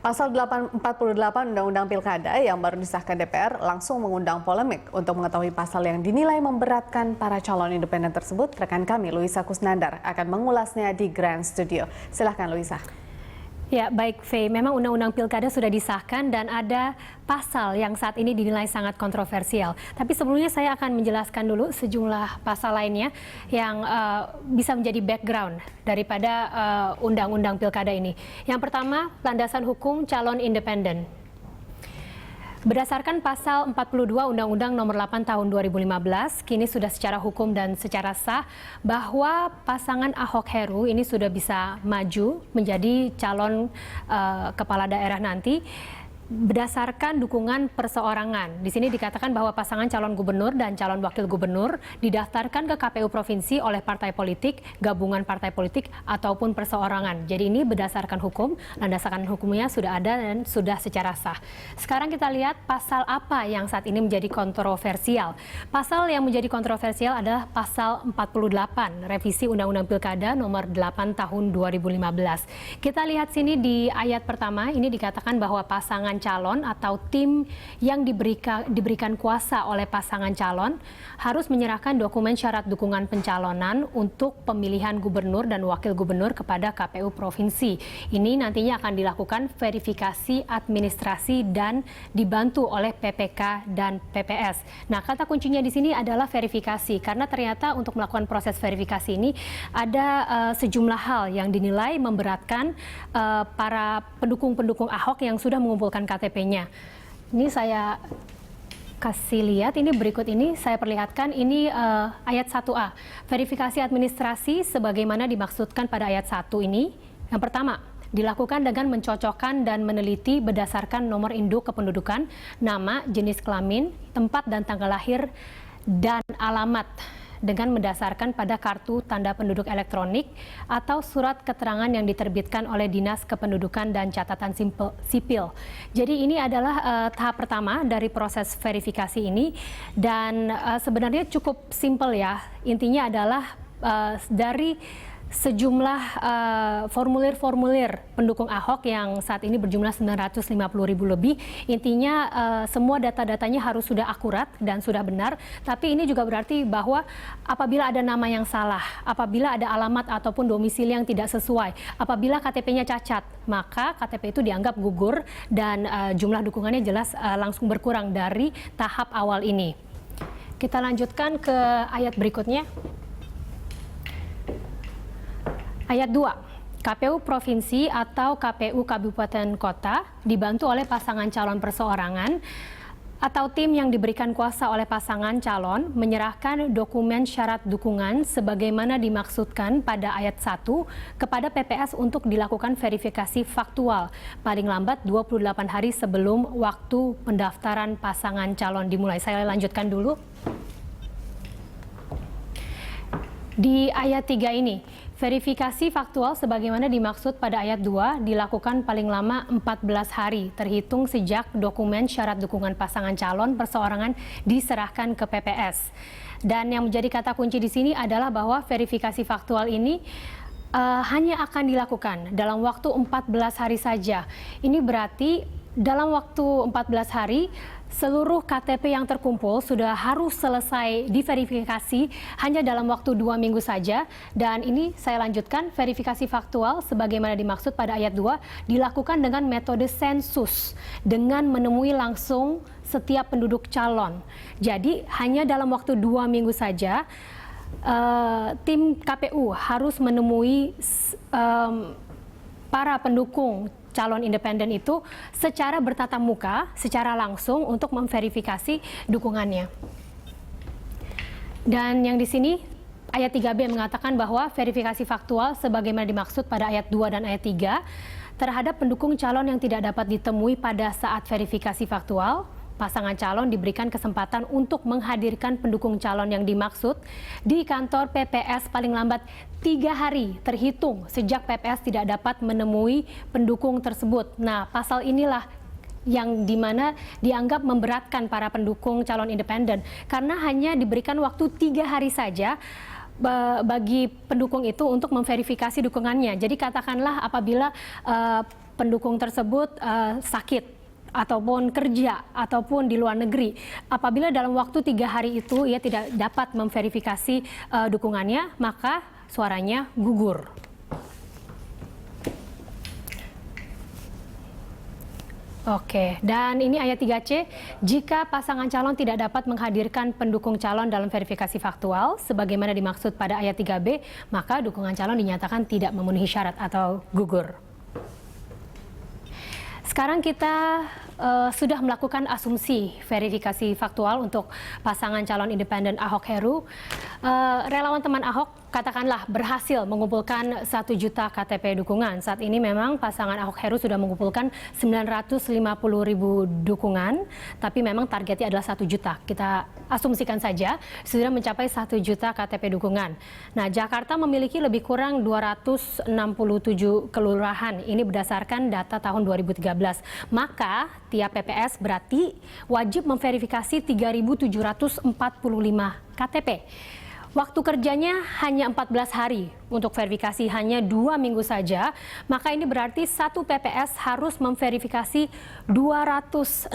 Pasal 48 Undang-Undang Pilkada yang baru disahkan DPR langsung mengundang polemik. Untuk mengetahui pasal yang dinilai memberatkan para calon independen tersebut, rekan kami Luisa Kusnandar akan mengulasnya di Grand Studio. Silahkan Luisa. Ya, baik Faye. Memang Undang-Undang Pilkada sudah disahkan dan ada pasal yang saat ini dinilai sangat kontroversial. Tapi sebelumnya saya akan menjelaskan dulu sejumlah pasal lainnya yang bisa menjadi background daripada Undang-Undang Pilkada ini. Yang pertama, landasan hukum calon independen. Berdasarkan pasal 42 Undang-Undang Nomor 8 Tahun 2015, kini sudah secara hukum dan secara sah bahwa pasangan Ahok Heru ini sudah bisa maju menjadi calon kepala daerah nanti berdasarkan dukungan perseorangan. Di sini dikatakan bahwa pasangan calon gubernur dan calon wakil gubernur didaftarkan ke KPU provinsi oleh partai politik, gabungan partai politik, ataupun perseorangan. Jadi ini berdasarkan hukum, landasan hukumnya sudah ada dan sudah secara sah. Sekarang kita lihat pasal apa yang saat ini menjadi kontroversial. Pasal yang menjadi kontroversial adalah pasal 48, revisi Undang-Undang Pilkada nomor 8 tahun 2015. Kita lihat sini di ayat pertama, ini dikatakan bahwa pasangan calon atau tim yang diberikan kuasa oleh pasangan calon harus menyerahkan dokumen syarat dukungan pencalonan untuk pemilihan gubernur dan wakil gubernur kepada KPU provinsi. Ini nantinya akan dilakukan verifikasi administrasi dan dibantu oleh PPK dan PPS. Nah, kata kuncinya di sini adalah verifikasi, karena ternyata untuk melakukan proses verifikasi ini ada sejumlah hal yang dinilai memberatkan para pendukung-pendukung Ahok yang sudah mengumpulkan KTP-nya. Ini saya kasih lihat, ini berikut ini saya perlihatkan, ini ayat 1A. Verifikasi administrasi sebagaimana dimaksudkan pada ayat 1 ini. Yang pertama, dilakukan dengan mencocokkan dan meneliti berdasarkan nomor induk kependudukan, nama, jenis kelamin, tempat dan tanggal lahir, dan alamat, dengan mendasarkan pada kartu tanda penduduk elektronik atau surat keterangan yang diterbitkan oleh Dinas Kependudukan dan Catatan Sipil. Jadi ini adalah tahap pertama dari proses verifikasi ini, dan sebenarnya cukup simpel ya. Intinya adalah dari sejumlah formulir-formulir pendukung Ahok yang saat ini berjumlah 950.000 lebih. Intinya semua data-datanya harus sudah akurat dan sudah benar. Tapi ini juga berarti bahwa apabila ada nama yang salah, apabila ada alamat ataupun domisili yang tidak sesuai, apabila KTP-nya cacat, maka KTP itu dianggap gugur dan jumlah dukungannya jelas langsung berkurang dari tahap awal ini. Kita lanjutkan ke ayat berikutnya. Ayat 2, KPU Provinsi atau KPU Kabupaten Kota dibantu oleh pasangan calon perseorangan atau tim yang diberikan kuasa oleh pasangan calon menyerahkan dokumen syarat dukungan sebagaimana dimaksudkan pada ayat 1 kepada PPS untuk dilakukan verifikasi faktual paling lambat 28 hari sebelum waktu pendaftaran pasangan calon dimulai. Saya lanjutkan dulu. Di ayat 3 ini, verifikasi faktual sebagaimana dimaksud pada ayat 2 dilakukan paling lama 14 hari terhitung sejak dokumen syarat dukungan pasangan calon perseorangan diserahkan ke PPS. Dan yang menjadi kata kunci di sini adalah bahwa verifikasi faktual ini hanya akan dilakukan dalam waktu 14 hari saja. Ini berarti dalam waktu 14 hari, seluruh KTP yang terkumpul sudah harus selesai diverifikasi hanya dalam waktu 2 minggu saja. Dan ini saya lanjutkan, verifikasi faktual sebagaimana dimaksud pada ayat 2 dilakukan dengan metode sensus dengan menemui langsung setiap penduduk calon. Jadi hanya dalam waktu 2 minggu saja tim KPU harus menemui para pendukung calon independen itu secara bertatap muka, secara langsung untuk memverifikasi dukungannya. Dan yang di sini ayat 3B mengatakan bahwa verifikasi faktual sebagaimana dimaksud pada ayat 2 dan ayat 3 terhadap pendukung calon yang tidak dapat ditemui pada saat verifikasi faktual, pasangan calon diberikan kesempatan untuk menghadirkan pendukung calon yang dimaksud di kantor PPS paling lambat 3 hari terhitung sejak PPS tidak dapat menemui pendukung tersebut. Nah, pasal inilah yang dimana dianggap memberatkan para pendukung calon independen karena hanya diberikan waktu 3 hari saja bagi pendukung itu untuk memverifikasi dukungannya. Jadi katakanlah apabila pendukung tersebut sakit ataupun kerja ataupun di luar negeri. Apabila dalam waktu 3 hari itu ia tidak dapat memverifikasi dukungannya, maka suaranya gugur. Oke, dan ini ayat 3C, jika pasangan calon tidak dapat menghadirkan pendukung calon dalam verifikasi faktual, sebagaimana dimaksud pada ayat 3B, maka dukungan calon dinyatakan tidak memenuhi syarat atau gugur. Sekarang kita sudah melakukan asumsi verifikasi faktual untuk pasangan calon independen Ahok Heru. Relawan teman Ahok katakanlah berhasil mengumpulkan 1 juta KTP dukungan. Saat ini memang pasangan Ahok Heru sudah mengumpulkan 950.000 dukungan, tapi memang targetnya adalah 1 juta. Kita asumsikan saja sudah mencapai 1 juta KTP dukungan. Nah, Jakarta memiliki lebih kurang 267 kelurahan. Ini berdasarkan data tahun 2013. Maka tiap PPS berarti wajib memverifikasi 3.745 KTP. Waktu kerjanya hanya 14 hari, untuk verifikasi hanya 2 minggu saja, maka ini berarti satu PPS harus memverifikasi 267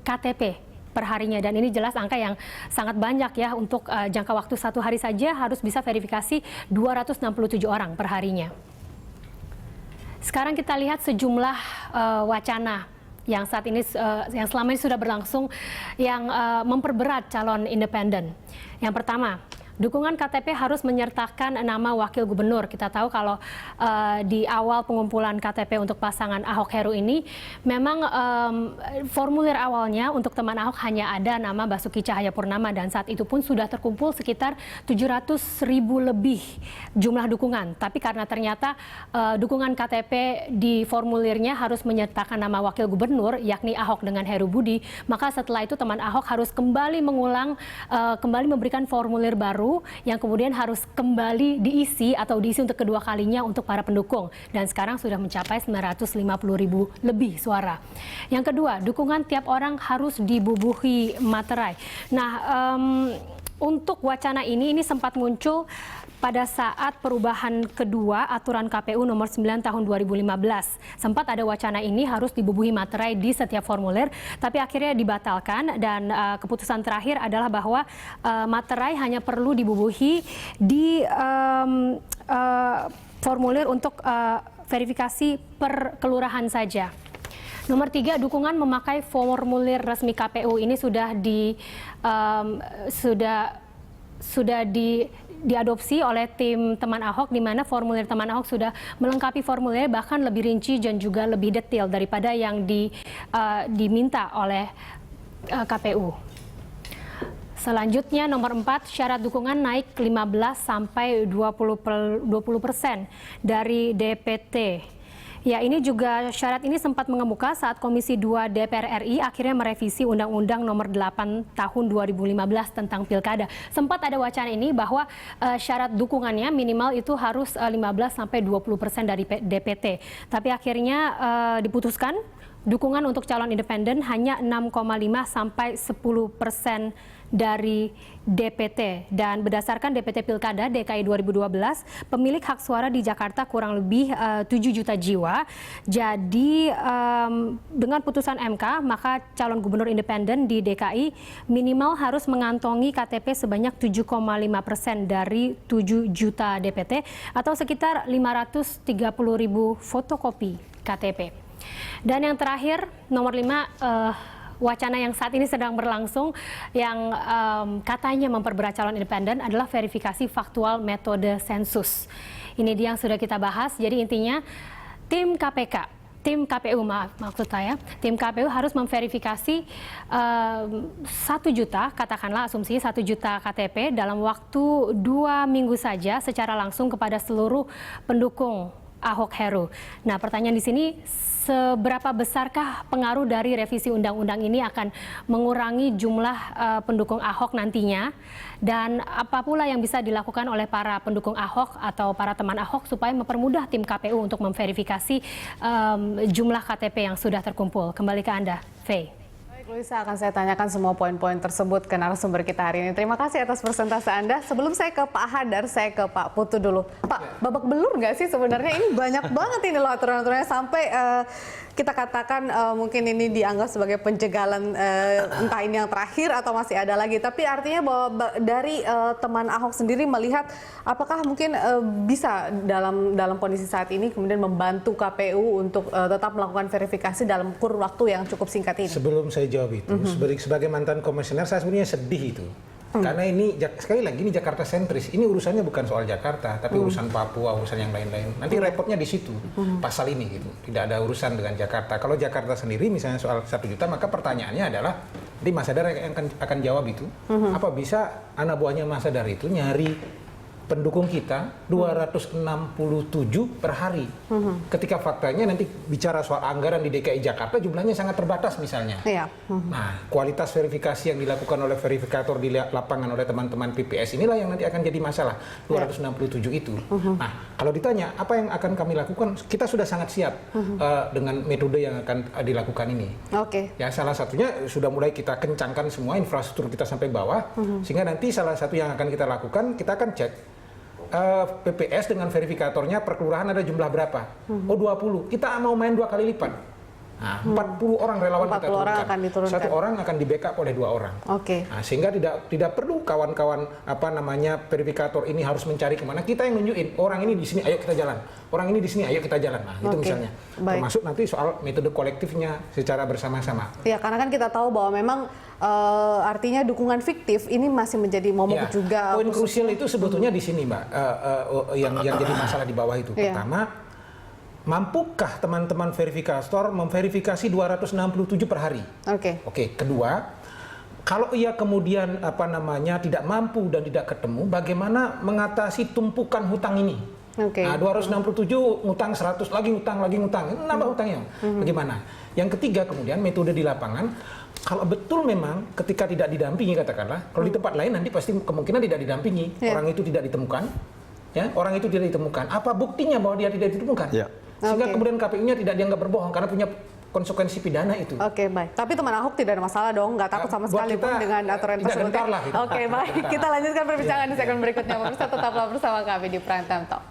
KTP per harinya. Dan ini jelas angka yang sangat banyak ya, untuk jangka waktu 1 hari saja harus bisa verifikasi 267 orang per harinya. Sekarang kita lihat sejumlah wacana yang saat ini yang selama ini sudah berlangsung yang memperberat calon independen. Yang pertama, dukungan KTP harus menyertakan nama wakil gubernur. Kita tahu kalau di awal pengumpulan KTP untuk pasangan Ahok Heru ini, memang formulir awalnya untuk teman Ahok hanya ada nama Basuki Cahayapurnama, dan saat itu pun sudah terkumpul sekitar 700.000 lebih jumlah dukungan. Tapi karena ternyata dukungan KTP di formulirnya harus menyertakan nama wakil gubernur, yakni Ahok dengan Heru Budi, maka setelah itu teman Ahok harus kembali mengulang, kembali memberikan formulir baru yang kemudian harus kembali diisi untuk kedua kalinya untuk para pendukung, dan sekarang sudah mencapai 950.000 lebih suara. Yang kedua, dukungan tiap orang harus dibubuhi materai. Nah, untuk wacana ini sempat muncul pada saat perubahan kedua aturan KPU nomor 9 tahun 2015. Sempat ada wacana ini harus dibubuhi materai di setiap formulir, tapi akhirnya dibatalkan, dan keputusan terakhir adalah bahwa materai hanya perlu dibubuhi di formulir untuk verifikasi per kelurahan saja. Nomor 3, dukungan memakai formulir resmi KPU ini sudah diadopsi oleh tim teman Ahok, di mana formulir teman Ahok sudah melengkapi formulir bahkan lebih rinci dan juga lebih detail daripada yang diminta oleh KPU. Selanjutnya nomor 4, syarat dukungan naik 15 sampai 20% dari DPT. Ya, ini juga syarat ini sempat mengemuka saat Komisi 2 DPR RI akhirnya merevisi Undang-Undang Nomor 8 Tahun 2015 tentang Pilkada. Sempat ada wacana ini bahwa syarat dukungannya minimal itu harus 15 sampai 20% dari DPT. Tapi akhirnya diputuskan dukungan untuk calon independen hanya 6,5 sampai 10% dari DPT. Dan berdasarkan DPT Pilkada DKI 2012, pemilik hak suara di Jakarta kurang lebih 7 juta jiwa. Jadi dengan putusan MK, maka calon gubernur independen di DKI minimal harus mengantongi KTP sebanyak 7,5% dari 7 juta DPT atau sekitar 530.000 fotokopi KTP. Dan yang terakhir, nomor 5, wacana yang saat ini sedang berlangsung yang katanya memperberat calon independen adalah verifikasi faktual metode sensus. Ini dia yang sudah kita bahas. Jadi intinya tim KPU harus memverifikasi 1 juta, katakanlah asumsi 1 juta KTP dalam waktu 2 minggu saja secara langsung kepada seluruh pendukung Ahok Heru. Nah, pertanyaan di sini, seberapa besarkah pengaruh dari revisi undang-undang ini akan mengurangi jumlah pendukung Ahok nantinya, dan apa pula yang bisa dilakukan oleh para pendukung Ahok atau para teman Ahok supaya mempermudah tim KPU untuk memverifikasi jumlah KTP yang sudah terkumpul. Kembali ke Anda, Faye. Luisa, akan saya tanyakan semua poin-poin tersebut ke narasumber kita hari ini. Terima kasih atas persentase Anda. Sebelum saya ke Pak Hadar, saya ke Pak Putu dulu. Pak, babak belur nggak sih sebenarnya? Ini banyak banget ini loh aturan-aturannya sampai kita katakan mungkin ini dianggap sebagai penjagalan entah ini yang terakhir atau masih ada lagi. Tapi artinya bahwa dari teman Ahok sendiri melihat apakah mungkin bisa dalam kondisi saat ini kemudian membantu KPU untuk tetap melakukan verifikasi dalam kurun waktu yang cukup singkat ini. Sebelum saya jawab itu, sebagai mantan komisioner saya sebenarnya sedih itu. Karena ini sekali lagi ini Jakarta sentris. Ini urusannya bukan soal Jakarta, tapi urusan Papua, urusan yang lain-lain. Nanti repotnya di situ pasal ini gitu. Tidak ada urusan dengan Jakarta. Kalau Jakarta sendiri misalnya soal 1 juta, maka pertanyaannya adalah di Mas Hadar yang akan jawab itu. Apa bisa anak buahnya Mas Hadar itu nyari pendukung kita 267 per hari. Ketika faktanya nanti bicara soal anggaran di DKI Jakarta jumlahnya sangat terbatas misalnya. Iya. Nah, kualitas verifikasi yang dilakukan oleh verifikator di lapangan oleh teman-teman PPS inilah yang nanti akan jadi masalah. 267 itu. Nah, kalau ditanya apa yang akan kami lakukan, kita sudah sangat siap dengan metode yang akan dilakukan ini. Oke. Ya, salah satunya sudah mulai kita kencangkan semua infrastruktur kita sampai bawah, sehingga nanti salah satu yang akan kita lakukan, kita akan cek PPS dengan verifikatornya per kelurahan ada jumlah berapa? Oh 20, kita mau main 2 kali lipat. Nah, 40 orang relawan kita 40 orang turunkan. akan diturunkan. 1 orang akan di backup oleh 2 orang. Oke. Nah, sehingga tidak perlu kawan-kawan verifikator ini harus mencari kemana. Kita yang nunjukin orang ini di sini, ayo kita jalan. Orang ini di sini, ayo kita jalan. Nah, itu misalnya. Baik. Termasuk nanti soal metode kolektifnya secara bersama-sama. Ya, karena kan kita tahu bahwa memang artinya dukungan fiktif ini masih menjadi momok juga. Poin krusial itu sebetulnya di sini, Mbak, yang jadi masalah di bawah itu. Pertama, mampukah teman-teman verifikator memverifikasi 267 per hari? Oke. Kedua, kalau ia kemudian tidak mampu dan tidak ketemu, bagaimana mengatasi tumpukan hutang ini? Nah, 267 ngutang 100 lagi ngutang, nambah hutangnya. Bagaimana? Yang ketiga kemudian metode di lapangan, kalau betul memang ketika tidak didampingi katakanlah, kalau di tempat lain nanti pasti kemungkinan tidak didampingi, orang itu tidak ditemukan, ya orang itu tidak ditemukan. Apa buktinya bahwa dia tidak ditemukan? Sehingga kemudian KPU-nya tidak dianggap berbohong karena punya konsekuensi pidana itu. Oke, baik. Tapi teman Ahok tidak ada masalah dong, nggak takut sama sekali pun dengan aturan tersebut. Oke, baik. Kita lanjutkan perbincangan di segmen berikutnya. Pemirsa tetaplah bersama kami di Prime Time Talk.